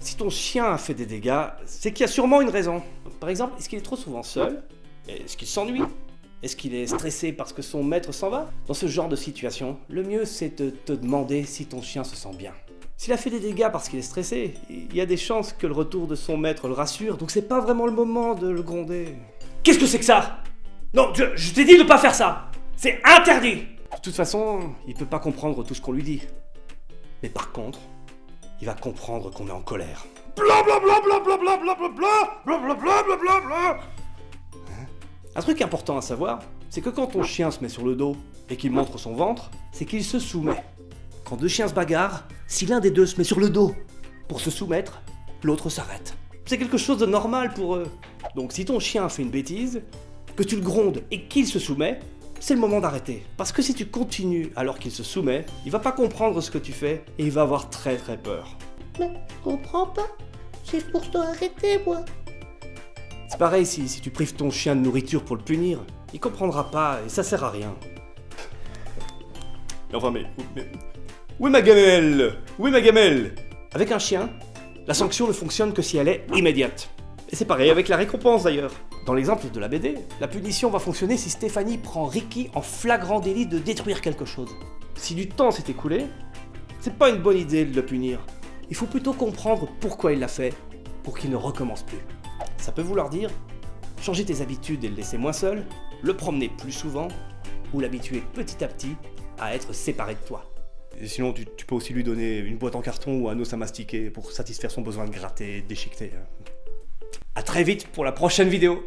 Si ton chien a fait des dégâts, c'est qu'il y a sûrement une raison. Par exemple, est-ce qu'il est trop souvent seul? Est-ce qu'il s'ennuie? Est-ce qu'il est stressé parce que son maître s'en va? Dans ce genre de situation, le mieux c'est de te demander si ton chien se sent bien. S'il a fait des dégâts parce qu'il est stressé, il y a des chances que le retour de son maître le rassure, donc c'est pas vraiment le moment de le gronder. Qu'est-ce que c'est que ça? Non, je t'ai dit de pas faire ça! C'est interdit! De toute façon, il peut pas comprendre tout ce qu'on lui dit. Mais par contre, il va comprendre qu'on est en colère. Un truc important à savoir, c'est que quand ton chien se met sur le dos et qu'il montre son ventre, c'est qu'il se soumet. Quand deux chiens se bagarrent, si l'un des deux se met sur le dos pour se soumettre, l'autre s'arrête. C'est quelque chose de normal pour eux. Donc si ton chien fait une bêtise, que tu le grondes et qu'il se soumet, c'est le moment d'arrêter. Parce que si tu continues alors qu'il se soumet, il va pas comprendre ce que tu fais et il va avoir très peur. Mais je comprends pas. C'est pour t'arrêter, moi. C'est pareil si tu prives ton chien de nourriture pour le punir, il comprendra pas et ça sert à rien. Enfin mais où est ma gamelle? Où est ma gamelle? Avec un chien, la sanction ne fonctionne que si elle est immédiate. Et c'est pareil avec la récompense d'ailleurs. Dans l'exemple de la BD, la punition va fonctionner si Stéphanie prend Ricky en flagrant délit de détruire quelque chose. Si du temps s'est écoulé, c'est pas une bonne idée de le punir. Il faut plutôt comprendre pourquoi il l'a fait, pour qu'il ne recommence plus. Ça peut vouloir dire changer tes habitudes et le laisser moins seul, le promener plus souvent, ou l'habituer petit à petit à être séparé de toi. Et sinon, tu peux aussi lui donner une boîte en carton ou un os à mastiquer pour satisfaire son besoin de gratter et de déchiqueter. À très vite pour la prochaine vidéo.